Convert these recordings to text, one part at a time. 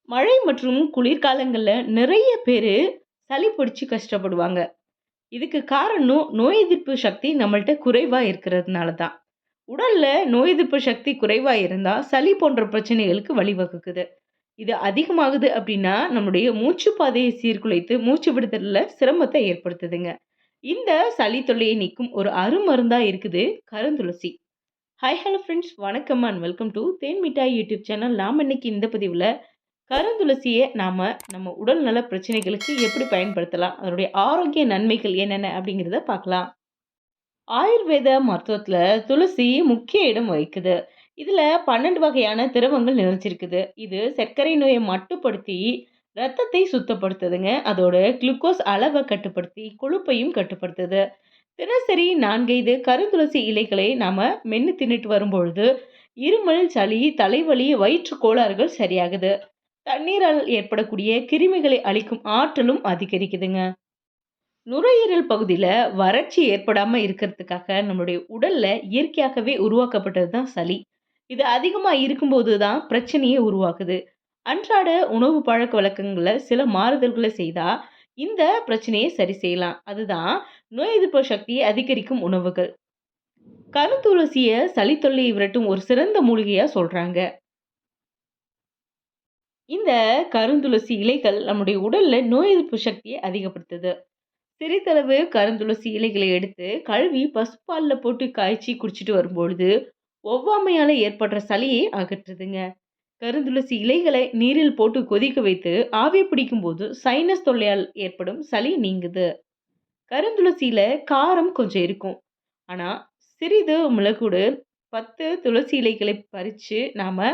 மழை மற்றும் குளிர்காலங்கள்ல நிறைய பேரு சளி பிடிச்சு கஷ்டப்படுவாங்க. இதுக்கு காரணம் நோய் எதிர்ப்பு சக்தி நம்மள்ட்ட குறைவா இருக்கிறதுனால தான். உடல்ல நோய் எதிர்ப்பு சக்தி குறைவா இருந்தா, சளி போன்ற பிரச்சனைகளுக்கு வழிவகுக்குது. இது அதிகமாகுது அப்படின்னா, நம்முடைய மூச்சு பாதையை சீர்குலைத்து மூச்சு விடுதல்ல சிரமத்தை ஏற்படுத்துதுங்க. இந்த சளி தொல்லையை நீக்கும் ஒரு அருமருந்தா இருக்குது கருந்துளசி. ஹாய் ஹலோ ஃப்ரெண்ட்ஸ், வணக்கம் அண்ட் வெல்கம் டு தேன் மிட்டாய் யூடியூப் சேனல். நாம இன்னைக்கு இந்த பதிவுல கருந்துளசியை நம்ம உடல் நல பிரச்சனைகளுக்கு எப்படி பயன்படுத்தலாம், அதனுடைய ஆரோக்கிய நன்மைகள் என்னென்ன அப்படிங்கிறத பார்க்கலாம். ஆயுர்வேத மருத்துவத்துல துளசி முக்கிய இடம் வகிக்குது. இதுல 12 வகையான திரவங்கள் நிறைஞ்சிருக்குது. இது சர்க்கரை நோயை மட்டுப்படுத்தி ரத்தத்தை சுத்தப்படுத்துதுங்க. அதோட குளுக்கோஸ் அளவை கட்டுப்படுத்தி கொழுப்பையும் கட்டுப்படுத்துது. தினசரி 4 கருந்துளசி இலைகளை நாம மென்னு தின்னுட்டு வரும்பொழுது இருமல், சளி, தலைவலி, வயிற்று கோளாறுகள் சரியாகுது. தண்ணீரால் ஏற்படக்கூடிய கிருமிகளை அழிக்கும் ஆற்றலும் அதிகரிக்குதுங்க. நுரையீரல் பகுதியில வறட்சி ஏற்படாம இருக்கிறதுக்காக நம்மளுடைய உடல்ல இயற்கையாகவே உருவாக்கப்பட்டது தான் சளி. இது அதிகமா இருக்கும்போது தான் பிரச்சனையே உருவாக்குது. அன்றாட உணவு பழக்க வழக்கங்கள்ல சில மாறுதல்களை செய்தா இந்த பிரச்சனையை சரி செய்யலாம். அதுதான் நோய் எதிர்ப்பு சக்தியை அதிகரிக்கும் உணவுகள். கருந்துளசிய சளி தொல்லையை விரட்டும் ஒரு சிறந்த மூலிகையா சொல்றாங்க. இந்த கருந்துளசி இலைகள் நம்முடைய உடல்ல நோய் எதிர்ப்பு சக்தியை அதிகப்படுத்துது. சிறிதளவு கருந்துளசி இலைகளை எடுத்து கழுவி பசுப்பால்ல போட்டு காய்ச்சி குடிச்சிட்டு வரும்பொழுது ஒவ்வாமையால ஏற்படுற சளியை அகற்றுதுங்க. கருந்துளசி இலைகளை நீரில் போட்டு கொதிக்க வைத்து ஆவி பிடிக்கும் போது சைனஸ் தொல்லையால் ஏற்படும் சளி நீங்குது. கருந்துளசியில காரம் கொஞ்சம் இருக்கும். ஆனா சிறிது மிளகுடு 10 துளசி இலைகளை பறிச்சு நாம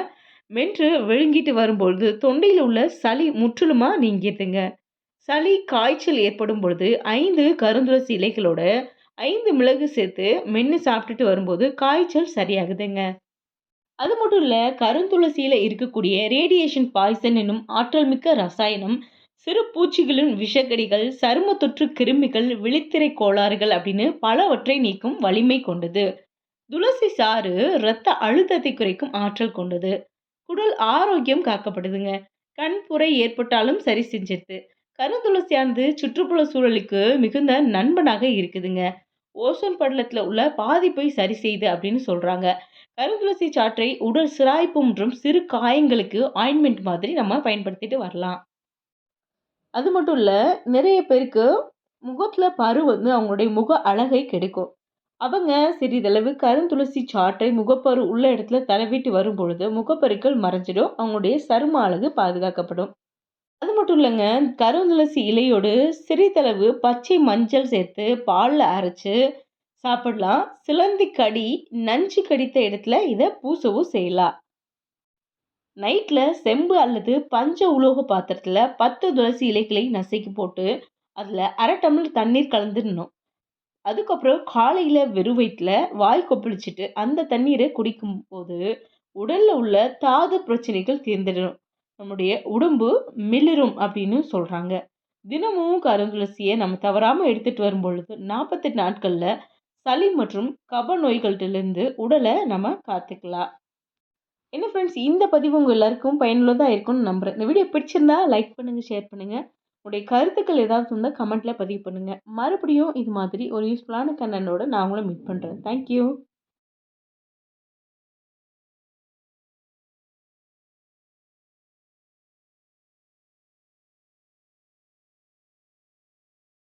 மென்று விழுங்கிட்டு வரும்பொழுது தொண்டையில் உள்ள சளி முற்றிலுமா நீங்கிடுதுங்க. சளி, காய்ச்சல் ஏற்படும் பொழுது 5 கருந்துளசி இலைகளோட 5 மிளகு சேர்த்து மென்னு சாப்பிட்டுட்டு வரும்போது காய்ச்சல் சரியாகுதுங்க. அது மட்டும் இல்ல, கருந்துளசியில இருக்கக்கூடிய ரேடியேஷன் பாய்சன் என்னும் ஆற்றல் மிக்க ரசாயனம் சிறு பூச்சிகளின் விஷக்கடிகள், சரும தொற்று கிருமிகள், விழித்திரை கோளாறுகள் அப்படின்னு பலவற்றை நீக்கும் வலிமை கொண்டது. துளசி சாறு இரத்த அழுத்தத்தை குறைக்கும் ஆற்றல் கொண்டது. குடல் ஆரோக்கியம் காக்கப்படுதுங்க. கண் புரை ஏற்பட்டாலும் சரி செஞ்சிருது. கருந்துளசியானது சுற்றுப்புற சூழலுக்கு மிகுந்த நண்பனாக இருக்குதுங்க. ஓசோன் படலத்துல உள்ள பாதிப்பை சரி செய்யுது அப்படின்னு சொல்றாங்க. கருந்துளசி சாற்றை உடல் சிராய்ப்பு மற்றும் சிறு காயங்களுக்கு ஆயின்மெண்ட் மாதிரி நம்ம பயன்படுத்திட்டு வரலாம். அது மட்டும் இல்ல, நிறைய பேருக்கு முகத்துல பரு வந்து அவங்களுடைய முக அழகை கெடுக்கும். அவங்க சிறிதளவு கருந்துளசி சாற்றை முகப்பரு உள்ள இடத்துல தடவிட்டு வரும்பொழுது முகப்பருக்கள் மறைஞ்சிடும். அவங்களுடைய சரும அழகு பாதுகாக்கப்படும். அது மட்டும் இல்லங்க, கருந்துளசி இலையோடு சிறிதளவு பச்சை மஞ்சள் சேர்த்து பால்ல அரைச்சு சாப்பிடலாம். சிலந்தி கடி, நஞ்சு கடித்த இடத்துல இத பூசவும் செய்யலாம். நைட்ல செம்பு அல்லது பஞ்ச உலோக பாத்திரத்துல 10 துளசி இலைகளை நசுக்கி போட்டு அதுல 1/2 டம்ளர் தண்ணீர் கலந்துடணும். அதுக்கப்புறம் காலையில வெறும் வயித்துல வாய் கொப்பளிச்சுட்டு அந்த தண்ணீரை குடிக்கும்போது உடல்ல உள்ள தாது பிரச்சனைகள் தீர்ந்துடும். நம்முடைய உடம்பு மிளிரும் அப்படின்னு சொல்றாங்க. தினமும் கருந்துளசியை நம்ம தவறாம எடுத்துட்டு வரும் பொழுது 48 நாட்கள்ல சளி மற்றும் கப நோய்களிலிருந்து உடலை நம்ம காத்துக்கலாம். என்ன ஃப்ரெண்ட்ஸ், இந்த பதிவு உங்க எல்லாருக்கும் பயனுள்ளதா இருக்கும்னு நம்புறேன். இந்த வீடியோ பிடிச்சிருந்தா லைக் பண்ணுங்க, ஷேர் பண்ணுங்க. உங்களுடைய கருத்துக்கள் ஏதாவது இருந்தால் கமெண்ட்ல பதிவு பண்ணுங்க. மறுபடியும் இது மாதிரி ஒரு யூஸ்ஃபுல்லான கண்டென்ட்டோட நான் உங்களை மீட் பண்றேன். தேங்க்யூ.